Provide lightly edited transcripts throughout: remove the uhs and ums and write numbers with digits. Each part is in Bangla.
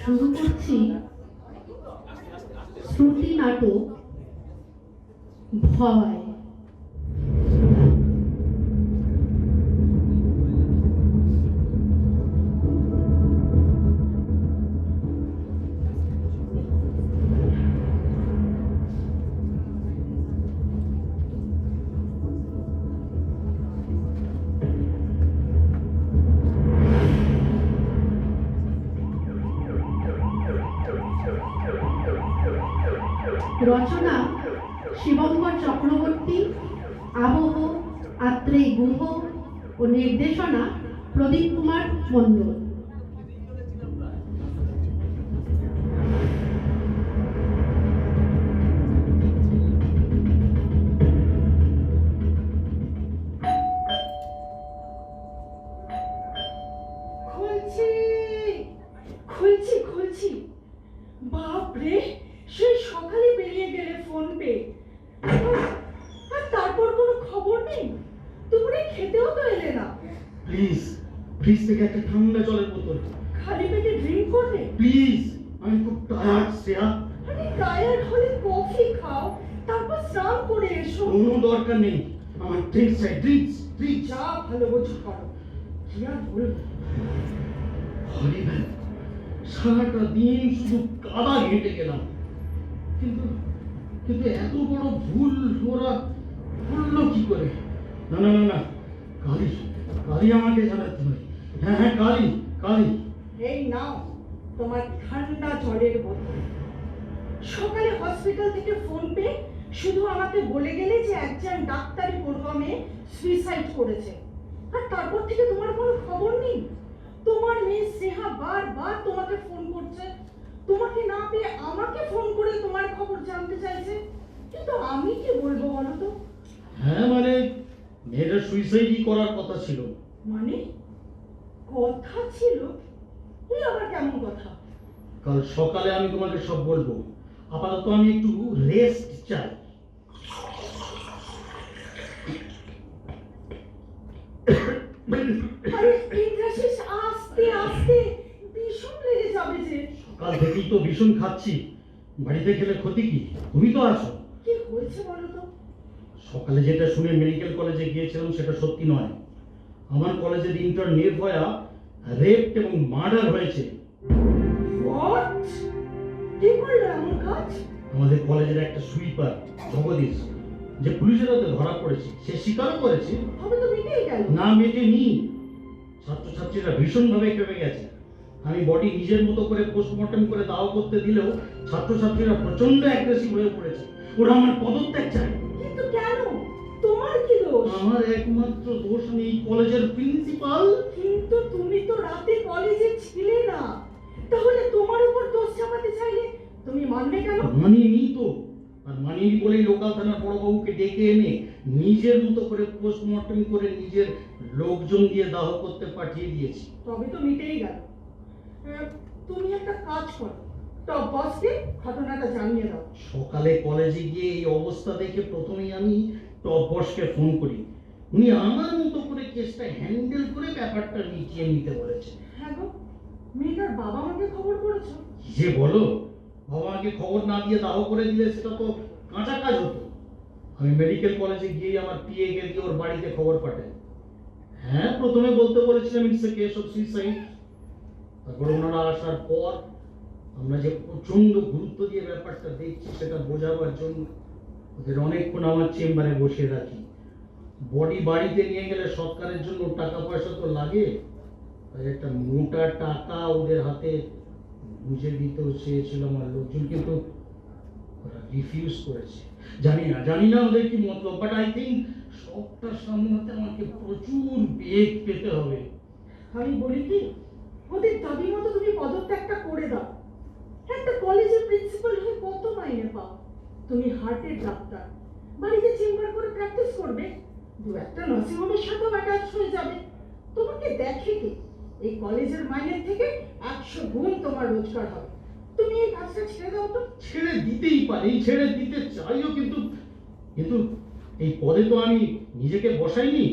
শুরু করছি শ্রুতি নাটক ভয়। রচনা শিবঙ্কর চক্রবর্তী, আবহ আত্রেয় গুহ ও নির্দেশনা প্রদীপ কুমার মণ্ডল। খুলছি খুলছি খুলছি, বাপরে সেই সকালে বেরিয়ে গেলে ফোন পে, আর তারপর কোনো খবর নেই। দুপুরে খেতেও তো এলে না। প্লিজ ফ্রিজ থেকে একটা ঠান্ডা জলের বোতল। খালি পেটে ড্রিঙ্ক করবে? প্লিজ, আমি খুব টায়ার্ড শ্রেয়া। আরে টায়ার্ড হলে কফি খাও, তারপর স্নান করে এসো। কোনো দরকার নেই, আমার ড্রিঙ্কস চাই, ড্রিঙ্কস ড্রিঙ্কস। যা ভালো বোঝো করো, কি আর বলবো। হরিবেন, সারাটা দিন শুধু কাদা হেঁটে গেলাম, কিন্তু কিন্তু এত বড় ভুল ওরা করলো কি করে? না না না না, কালি কালি আমাকে জানাতে হবে। হ্যাঁ হ্যাঁ, কালি কালি। এই নাও তোমার ঠান্ডা জলের বোতল। সকালে হসপিটাল থেকে ফোন পেয়ে শুধু আমাকে বলে গেলে যে একজন ডাক্তারি পড়ুয়া মেয়ে সুইসাইড করেছে, আর তারপর থেকে তোমার কোনো খবর নেই। তোমার মেয়ে স্নেহা বারবার তোমাকে ফোন করছে, তোমাকে না পেয়ে আমাকে ফোন করে তোমার খবর জানতে চাইছে, কিন্তু আমি কি বলবো বলো তো? হ্যাঁ মানে মেয়েটা সুইসাইডই করার কথা ছিল। মানে কথা ছিল? এই আবার কেমন কথা? কাল সকালে আমি তোমাকে সব বলবো, আপাতত আমি একটু রেস্ট চাই। আরে ইন্দ্রাশিস, আস্তে আস্তে, ভীষণ লেগে যাবে যে। সকাল থেকেই তো ভীষণ খাচ্ছি, বাড়িতে খেলে ক্ষতি কি? তুমি তো আছো। কি হয়েছে বলো তো? সকালে যেটা শুনে মেডিকেল কলেজে গিয়েছিলাম সেটা সত্যি নয়। আমার কলেজের ইন্টার্ন নির্ভয়া রেপ এবং মার্ডার হয়েছে। হোয়াট? কি করলো এমন কাজ? আমাদের কলেজের একটা সুইপার জগদীশ, যে পুলিশের হাতে ধরা পড়েছে, সে স্বীকারও করেছে। হবে তো মিটেই গেল। না মেটেনি, ছাত্রছাত্রীরা ভীষণভাবে কেঁপে গেছে। আমি বডি নিজের মতো করে পোস্টমর্টম করে দাহ করতে দিলেও ছাত্রছাত্রীরা প্রচন্ড অ্যাগ্রেসিভ হয়ে পড়েছে। ওরা আমার পদত্যাগ চায়। কিন্তু কেন? তোমার কি দোষ? আমার একমাত্র দোষ আমি এই কলেজের প্রিন্সিপাল। কিন্তু তুমি তো রাতে কলেজে ছিলে না, তাহলে তোমার উপর দোষ চাপাতে চাইলে তুমি মানবে কেন? মানিনি তো, আর মানিনি বলেই লোকাল থানার বড়বাবুকে ডেকে এনে নিজের মতো করে পোস্টমর্টম করে নিজের লোকজন দিয়ে দাহ করতে পাঠিয়ে দিয়েছি। তবে তো মিটেই গেল। তুমি একটা কাজ করো, টপ বসকে ঘটনাটা জানিয়ে দাও। সকালে কলেজে গিয়ে এই অবস্থা দেখে প্রথমেই আমি টপ বসকে ফোন করি। উনি আমার মতো করে কেসটা হ্যান্ডেল করে ব্যাপারটা মিটিয়ে নিতে বলেছে। হ্যাঁ গো, মেয়েটার বাবা মাকে খবর করেছো? কি যে বলো, বাবা মাকে খবর না দিয়ে দাহ করে দিলে সেটা তো কাঁচা কাজ হতো। আমি মেডিকেল কলেজে গিয়ে আমার পিএ কে দিয়ে ওর বাড়িতে খবর পাঠাই। হ্যাঁ, প্রথমে বলতে বলেছিলাম it's a case of suicide. তারপর ওনারা আসার পর আমরা যে প্রচন্ড গুরুত্ব দিয়ে ব্যাপারটা দেখছি সেটা বোঝাবার জন্য ওদের অনেকক্ষণ আমার চেম্বারে বসে রাখি। বডি বাড়িতে নিয়ে গেলে সৎকারের জন্য টাকা পয়সা তো লাগে, তাই একটা মোটা টাকা ওদের হাতে বুঝে দিতেও চেয়েছিল আমার লোকজন, কিন্তু ওরা রিফিউজ করেছে। জানি না ওদের কি মতলব, বাট আই থিঙ্ক সবটা সামলাতে আমাকে প্রচুর বেগ পেতে হবে। আমি বলি কি, ওদের দাবি মতো তুমি পদত্যাগটা করে দাও। একটা কলেজের প্রিন্সিপাল হয়ে কত মাইনে পাও? তুমি হার্টের ডাক্তার, বাড়িতে চেম্বার করে প্র্যাকটিস করবে, দু একটা নার্সিং হোমের সাথেও অ্যাটাচ হয়ে যাবে। তোমাকে দেখে কে? এই কলেজের মাইনের থেকে 100 গুণ তোমার রোজগার হবে। তুমি এই কাজটা ছেড়ে দাও তো। ছেড়ে দিতেই পারি, ছেড়ে দিতে চাইও, কিন্তু কিন্তু এই পদে তো আমি নিজেকে বসাইনি।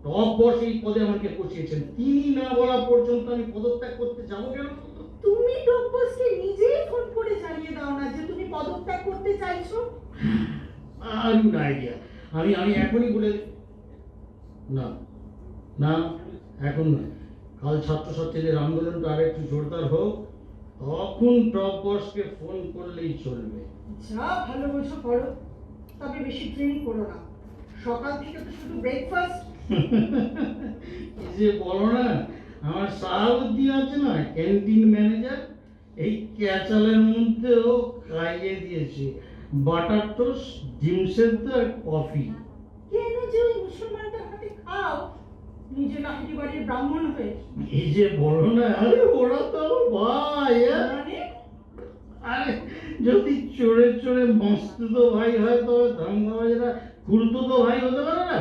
টপ বস এই পদে আমাকে বসিয়েছেন, তিনি না বলা পর্যন্ত আমি পদত্যাগ করতে যাবো কেন? তুমি টপ বসকে নিজেই ফোন করে জানিয়ে দাও না যে তুমি পদত্যাগ করতে চাইছো। আর আইডিয়া আমি এখনই বলে না না এখন নয়, কাল ছাত্রছাত্রীদের আন্দোলনটা আর একটু জোরদার হোক, তখন টপ বসকে ফোন করলেই চলবে। যা ভালো বোঝো করো, তবে বেশি ড্রিঙ্ক করো না। সকাল থেকে তো শুধু ব্রেকফাস্ট। এই যে বলো না, আমার সাহাবুদ্দিন আছে না ক্যান্টিন ম্যানেজার, এই ক্যাচালের মধ্যেও খাইয়ে দিয়েছে বাটার টোস্ট, ডিম সেদ্ধ আর কফি। কেন যে ওই মুসলমানটার হাতে খাও, নিজে লাহিড়ি বাড়ির ব্রাহ্মণ হয়ে? এই যে বলো না, আরে ওরা তো ভাই, মানে আরে যদি চোরে চোরে মস্তুতো ভাই হয় তবে ধামগাবাজেরা খুড়তুতো ভাই হতে পারে না?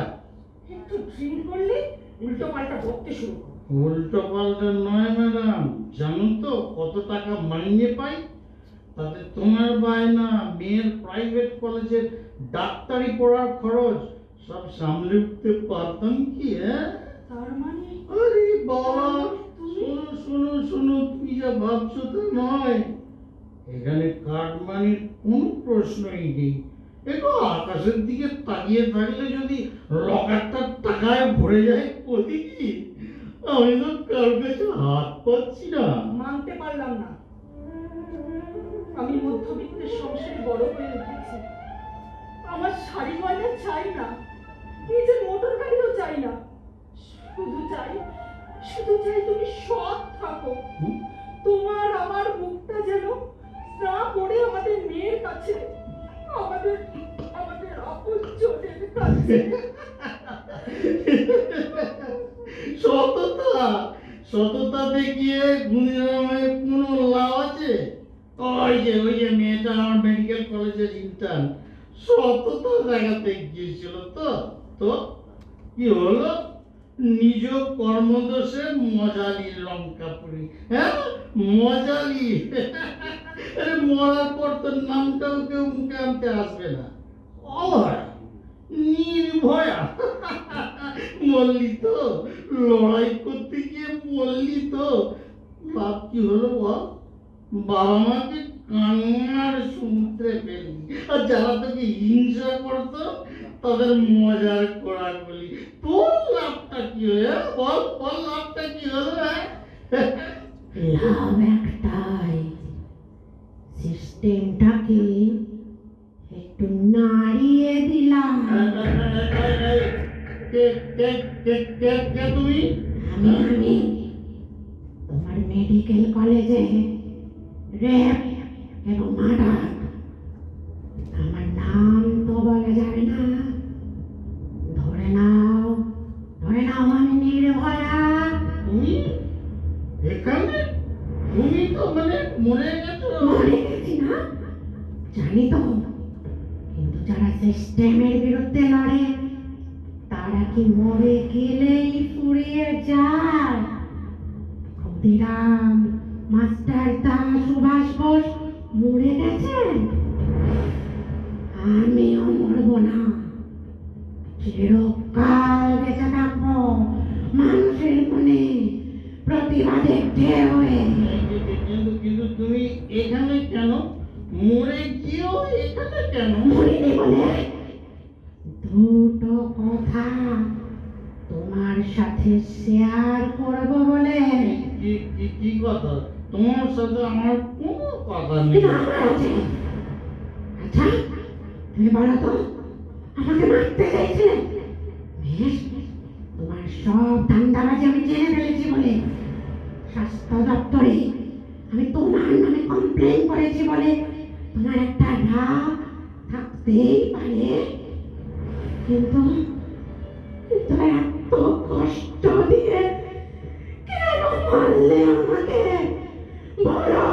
একটু ড্রিঙ্ক করলে উল্টো পাল্টা বকতে শুরু করো। উল্টো পাল্টা নয় ম্যাডাম, জানো তো কত টাকা মাইনে পাই? তাতে তোমার বায়না, মেয়ের প্রাইভেট কলেজের ডাক্তারি পড়ার খরচ সব সামলে উঠতে পারতাম কি? হ্যাঁ, তার মানে আরে বাবা, শোনো শোনো শোনো, তুমি যা ভাবছো তা নয়। এখানে কাটমানির কোনো প্রশ্নই নেই। একটু আকাশের দিকে তাকিয়ে থাকলে যদি লকারটা টাকায় ভরে যায়, বলি কি আমি তো কার কাছে হাত পাচ্ছি না। মানতে পারলাম না। আমি মধ্যবিত্তের সংসারে বড় হয়ে উঠেছি। আমার শাড়ি গয়না চাই না, নিজের মোটর গাড়িও চাই না। শুধু চাই তুমি সৎ থাকো। তোমার আমার মুখটা যেন না পড়ে আমাদের মেয়ের কাছে, আমাদের আমাদের আপনজনের কাছে। সততা সততা দেখিয়ে গুণিরামে কোনো লাভ আছে? ওই যে মেয়েটা আমার মেডিকেল কলেজের ইন্টার্ন, সততা দেখাতে গিয়েছিল তো তো কি হলো? নিজ কর্মদোষে মজালি লঙ্কাপুরি। হ্যাঁ, মজালি। আরে মরার পর তোর নামটাও কেউ মুখে আনতে আসবে না। অভয়া, নির্ভয়া। মরলি তো, লড়াই করতে গিয়ে মরলি তো, লাভ কি হলো বল? বাবা মাকে কান্নার সমুদ্রে ফেললি, আর যারা তোকে হিংসা করতো তাদের মজার করা বলি। তোর লাভটা কি হলো? বল বল, লাভটা কি হলো? লাভ একটাই, সিস্টেমটাকে একটু নাড়িয়ে দিলাম। কে তুমি? আমি তোমার মেডিকেল কলেজে রেপ এবং মার্ডার, আমার নাম তো বলা যাবে না, ধরে নাও আমি নির্ভয়া। তুমি এখানে? তুমি তো মানে মরে গেছো। মরে গেছি না জানি তো, কিন্তু যারা সিস্টেমের বিরুদ্ধে লড়ে তারা কি মরে গেলেই ফুরিয়ে যায়? ক্ষুদিরাম, মাস্টার দাস, সুভাষ বোস মরে গেছেন, আমিও মরবো না। চিরকাল বেঁচে থাকবো মানুষের মনে প্রতিবাদের ঢেউ হয়ে। কিন্তু তুমি এখানে কেন? মরে গিয়েও এখানে কেন? মরিনি বলে দুটো কথা তোমার সাথে শেয়ার করবো বলে। কি কথা? তোমার সাথে আমার কোনো কথা নেই। কিন্তু আমার আছে। আচ্ছা, তুমি বলো তো, আমাকে মারতে চাইছিলে? বেশ, তোমার সব ধান্দাবাজি আমি জেনে ফেলেছি বলে স্বাস্থ্য দপ্তরে আমি তোমার নামে কমপ্লেন করেছি বলে তোমার একটা রাগ থাকতেই পারে, কিন্তু এত কষ্ট দিয়ে কেন মারলে আমাকে? বলো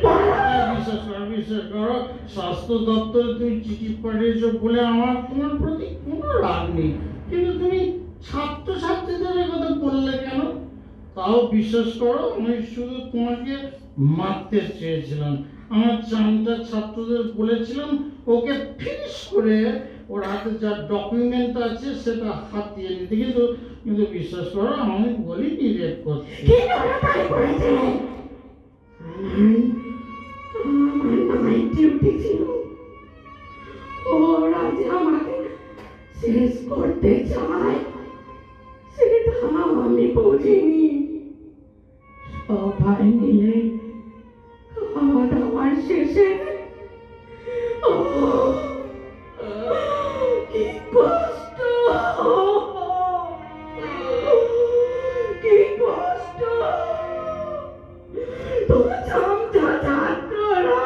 বলো। বিশ্বাস করো, স্বাস্থ্য দপ্তরে তুমি চিঠি পাঠিয়েছো বলে আমার তোমার প্রতি কোনো রাগ নেই, কিন্তু তুমি ছাত্রছাত্রীদের কথা বললে কেন? তাও বিশ্বাস করো, আমি শুধু তোমাকে মারতে চেয়েছিলাম। আমার চামটা ছাত্রদের বলেছিলাম ওকে ফিনিশ করে ওর হাতে যা ডকুমেন্ট আছে সেটা হাতিয়ে নিতে, কিন্তু বিশ্বাস করো আমি বলিনি রেপ করতে। অভয় নিলে খাওয়া দাওয়ার শেষে ও কি কষ্ট, কি কষ্ট, তোমার চামচা ছাত্ররা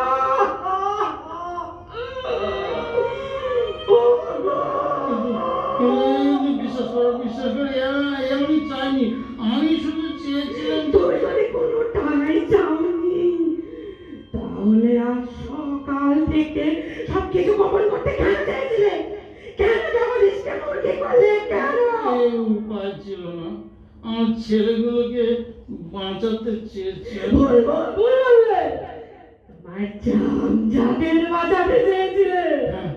বিশ্বাস করে আমি চাইনি, আমি শুধু চেয়েছিলাম তুমি যদি কোনোটাই চাওনি তাহলে আজ সকাল থেকে সবকিছু গোপন করতে কেন চাইছিলে? কেন জগদীশকে মুরগি করলে? কেন? এই উপায় ছিল না, আমার ছেলেগুলোকে বাঁচাতে চেয়েছিলাম। বলবো বলবে তোমার যাদের বাঁচাতে চেয়েছিলে হ্যাঁ,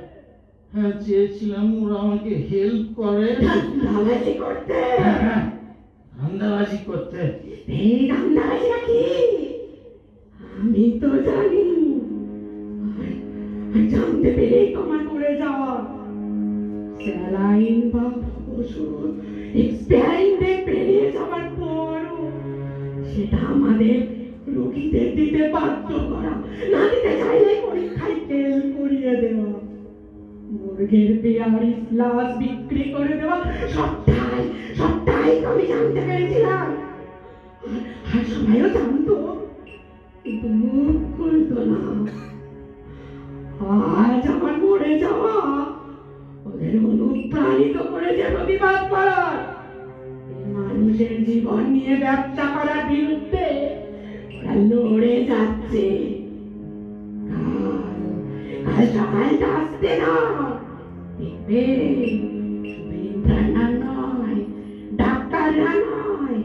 হ্যাঁ চেয়েছিলাম ওরা আমাকে হেল্প করে। ধান্দাবাজি করতে। হ্যাঁ, ধান্দাবাজি করতে। এই ধান্দাবাজিটা কি আমি তো জানি, আর জানতে পেরেই তোমার মরে যাওয়া। স্যালাইন বা ওষুধ এক্সপায়ারিং ডেট পেরিয়ে যাওয়ার পরও সেটা আমাদের রোগীদের দিতে বাধ্য করা, না দিতে চাইলে পরীক্ষায় ফেল করিয়ে দেওয়া, মুরগের পেয়ারি লাশ বিক্রি করে দেওয়া, সবটাই সবটাই আমি জানতে পেরেছিলাম। আর সবাইও জানতো, কিন্তু মুখ খুলতো না। আজ আমার মরে যাওয়া ওদের অনুপ্রাণিত করেছে প্রতিবাদ করার, এই মানুষের জীবন নিয়ে ব্যবসা করার বিরুদ্ধে ওরা লড়ে যাচ্ছে। কাল সকালটা আসতে না, দেখবে শুধু ইন্টারনাল নয়, ডাক্তাররা নয়,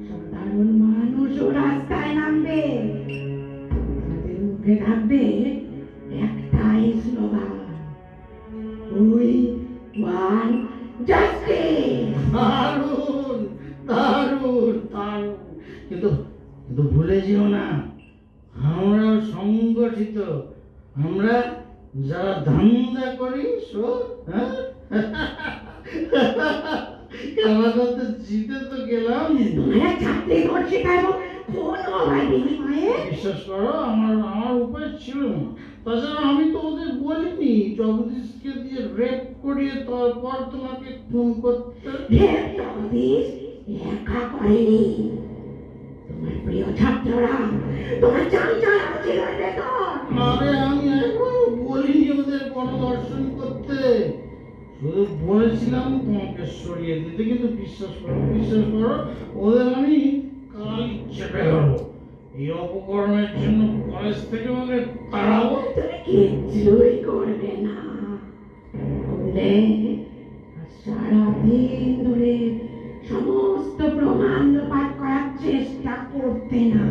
সাধারণ মানুষও রাস্তায় নামবে। তাদের মুখে থাকবে একটাই স্লোগান, উই ওয়ান জাস্টিস। দারুণ দারুণ দারুণ, কিন্তু কিন্তু ভুলে যেও না আমরা সংগঠিত, আমরা যারা ধান্দা করি সব। হ্যাঁ খেলা করতে জিতে তো গেলাম। তোমরা ছাত্রী ধরছে এবং কোন হবার বিনিময়ে বিশ্বাস করো আমার উপায় ছিল না। তাছাড়া আমি তো ওদের বলিনি জগদীশকে দিয়ে রেপ করিয়ে তারপর তোমাকে ফোন করতে। জগদীশ একা করেনি, তোমার প্রিয় ছাত্ররা, তোমার চামচারা ছিল ভেতর। আরে আমি একবার বলিনি ওদের গণধর্ষণ করতে, শুধু বলেছিলাম তোমাকে সরিয়ে দিতে। কিন্তু বিশ্বাস করো ওদের আমি কাল চেপে ধরবো, এই অপকর্মের জন্য কলেজ থেকে ওদের তাড়াবো। তুমি কিচ্ছুই করবে না, করলে সারাদিন ধরে সমস্ত প্রমাণ লোপাট করার চেষ্টা করতে না,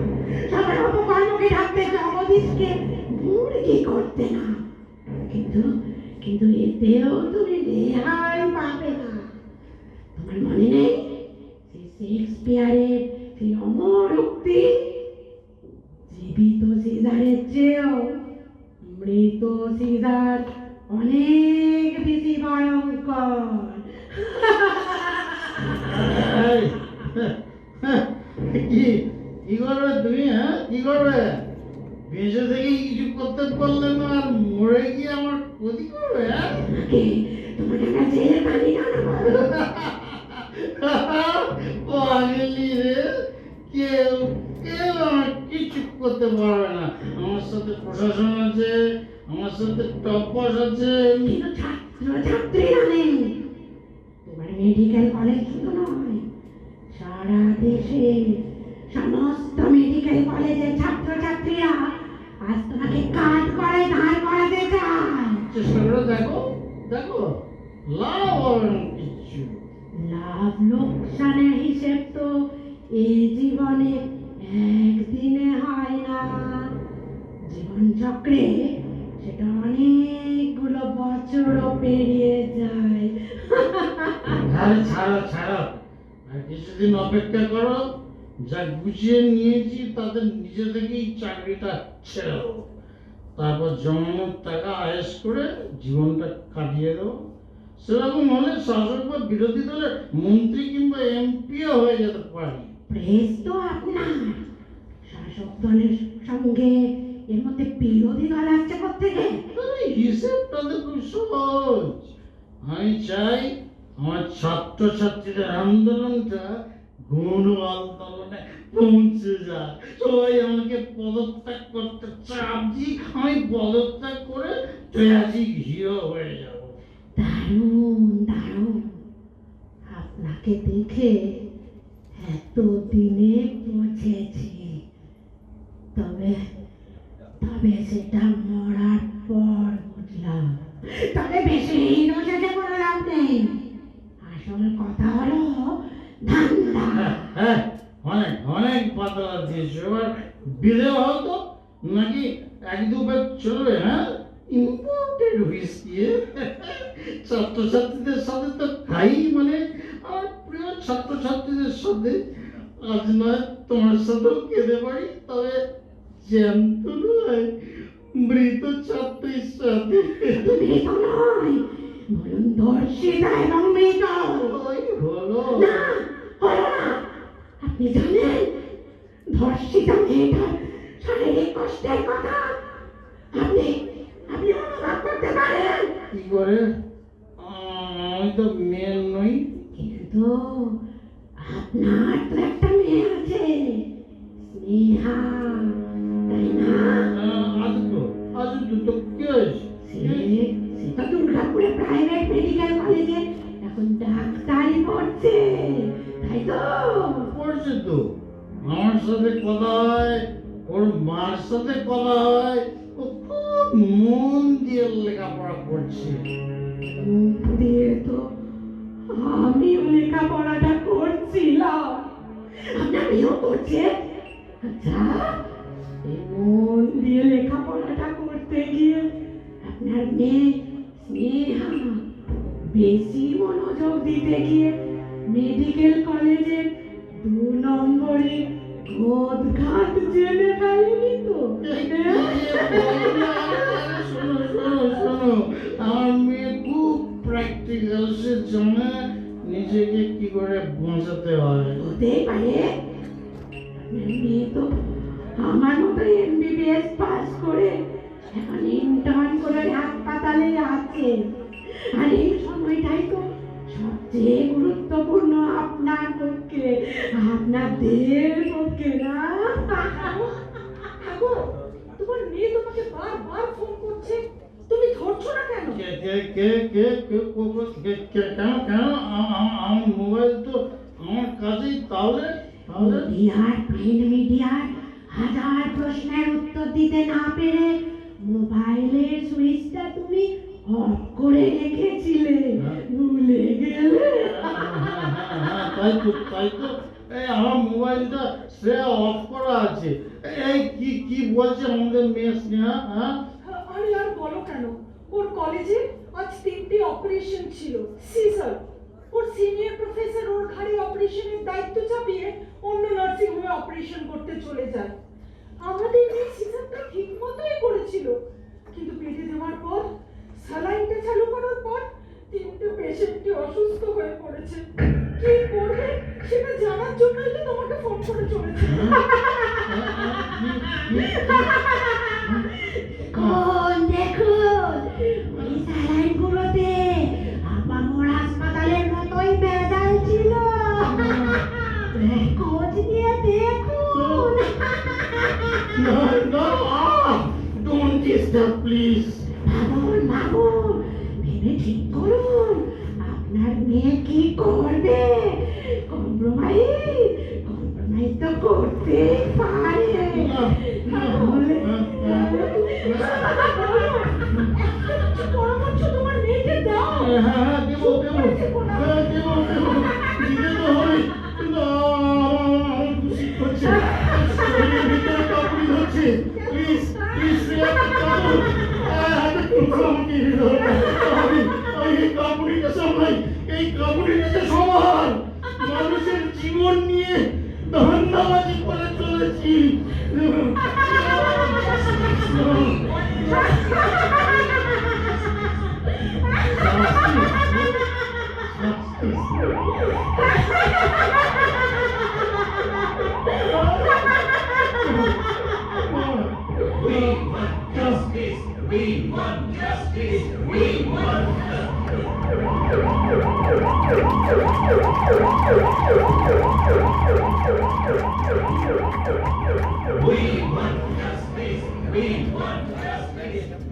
সবার অপকর্মকে ঢাকতে জগদীশকে মুরগি করতে না। কিন্তু কিন্তু এতেও তুমি রেহাই পাবে না। তোমার মনে নেই সেই শেক্সপিয়ারের সেই অমর উক্তি, জীবিত সিজারের চেয়েও মৃত সিজার অনেক বেশি ভয়ঙ্কর। কি কি করবে তুমি? হ্যাঁ কি করবে? বেঁচে থেকে কিছু করতে পারলে না আর মরে গিয়ে আমার ক্ষতি করবে? হ্যাঁ তোমাকে একটা জেলে পানি জানাবো। পাগলি রে, কেউ কেউ আমার কিছু করতে পারবে না। আমার সাথে প্রশাসন আছে, আমার সাথে টপাস আছে। কিন্তু ছাত্র ছাত্রীরা নেই। তোমার মেডিকেল কলেজ শুধু নয়, সারা দেশে সমস্ত মেডিকেল কলেজের ছাত্র ছাত্রীরা আজ তোমাকে কাজ করে ধার করাতে চায়। চেষ্টা করে দেখো, দেখো লাভ হবে না কিচ্ছু। লাভ লোকসানের হিসেব তো এই জীবনে একদিনে হয় না, জীবন চক্রে সেটা অনেকগুলো বছরও পেরিয়ে যায়। আরে ছাড়ো ছাড়ো, আর কিছুদিন অপেক্ষা করো, যা গুছিয়ে নিয়েছি তাদের নিজে থেকেই চাকরিটা ছেড়ে দেবো, তারপর জমানোর টাকা আয়েস করে জীবনটা কাটিয়ে দেবো। সেরকম হলে শাসক বা বিরোধী দলের মন্ত্রী কিংবা এমপিও হয়ে যেতে পারি। প্রেস তো আপনার, দলের সঙ্গে এর মধ্যে বিরোধী দল আসছে কোত্থেকে? আরে হিসেবটা তো খুব সহজ। আমি চাই আমার ছাত্রছাত্রীদের আন্দোলনটা গণ আন্দোলনে পৌঁছে যায়। সবাই আমাকে পদত্যাগ করতে চাপ দিই, আমি পদত্যাগ করে ট্র্যাজিক হিরো হয়ে যাব। দারুণ দারুণ, আপনাকে দেখে এত দিনে পৌঁছেছি, তবে তবে সেটা মরার পর বুঝলাম। তবে বেশি হিরোসাজে কোনো লাভ নেই, আসল কথা হলো ধান্দা। হ্যাঁ, অনেক অনেক পাতলা দিয়েছো, এবার বিলে হতো নাকি এক দু ব্যাগ চলবে? হ্যাঁ, ইম্পোর্টেড হুইস্কি। ছাত্রছাত্রীদের সাথে তো খাই, মানে আমার প্রিয় ছাত্রছাত্রীদের সাথে। আজ নয় তোমার সাথেও খেতে পারি, তবে জ্যান্ত নয়, মৃত ছাত্রীর সাথে। মৃত নয়, বলুন ধর্ষিতা এবং মৃত। ওই হলো। না, হলো না। আপনি জানেন ধর্ষিতা মেয়েটার শারীরিক কষ্টের কথা? আপনি আপনি অনুভব করতে পারেন? কি করে? আমি তো মেয়ে নই। কিন্তু আপনার তো একটা মেয়ে আছে, স্নেহা, তাই না? আজ তো কে আছে? সেটা দুর্গাপুরে প্রাইভেট মেডিকেল কলেজে এখন ডাক্তারি পড়ছে, তাই তো? পড়ছে তো, আমার সাথে কথা হয়, ওর মার সাথে কথা হয়, ও খুব মন দিয়ে লেখাপড়া করছে। মুখ দিয়ে তো আমিও লেখাপড়াটা করছিলাম, আপনারও করছে। আচ্ছা, এই মন দিয়ে লেখাপড়াটা করতে গিয়ে আপনার মেয়ে স্নেহা বেশি মনোযোগ দিতে গিয়ে মেডিকেল কলেজে 2 নম্বরে ঘাত জেনে ফেলেনি তো? শোনো শোনো শোনো, আমার মেয়ে খুব প্র্যাকটিক্যাল, সে জানে নিজেকে কি করে বাঁচাতে হয়। হতেই পারে, আপনার মেয়ে তো আমার মতো এমবিবিএস পাস করে এখন ইন্টার্ন করে হাসপাতালে আছে, আর এই সময়টাই তো সবচেয়ে গুরুত্বপূর্ণ আপনার পক্ষে, আপনাদের পক্ষে, না? আগো, তোমার মেয়ে তোমাকে বারবার ফোন করছে, তুমি ধরছো না কেন? কে কে কে কে কে কেন কেন? আমার মোবাইল তো আমার কাছেই, তাহলে তাহলে মিডিয়ার প্রিন্ট মিডিয়ার হাজার প্রশ্নের উত্তর দিতে না পেরে মোবাইলের সুইচটা তুমি অফ করে রেখেছিলে, ভুলে গেলে? তাই তো এই আমার মোবাইলটা সে অফ করা আছে। এই কি কি বলছে আমাদের মেয়ে স্নেহা? হ্যাঁ, আরে আর বলো কেন, ওর কলেজে আজ 3টি অপারেশন ছিল, সিজার। ওর সিনিয়র প্রফেসর ওর ঘাড়ে অপারেশনের দায়িত্ব চাপিয়ে অন্য নার্সিং হোমে অপারেশন করতে চলে যায়। আমাদের এই সিজারটা ঠিক মতোই করেছিল, কিন্তু পেটে দেওয়ার পর, স্যালাইনটা চালু করার পর 3টে পেশেন্টই অসুস্থ হয়ে পড়েছে। কি করবে সেটা জানার জন্যই তো তোমাকে ফোন করে চলেছে। কোন দেখুন, ওই স্যালাইনগুলোতে আপামর হাসপাতালের মতোই ভেজাল ছিল, খোঁজ নিয়ে দেখুন। Don't disturb please. ভাবুন ভাবুন, ভেবে ঠিক করুন আপনার মেয়ে কি করবে। কম্প্রোমাইজ তো করতেই পারে, তাহলে একটা পরামর্শ তোমার মেয়েকে দাও। হ্যাঁ, দেবো দেবো দেবো দেবো, দিতে তো হবে, কিন্তু আমার খুশি করছে, শরীরের ভিতরে কাঁপুনি হচ্ছে। প্লিজ প্লিজ আমাকে আমি এই কাঁপুনিটা সামলাই, এই কাঁপুনিটা সবার মানুষের জীবন নিয়ে ধান্দাবাজি করে চলেছি। We want justice. We want justice. We want justice.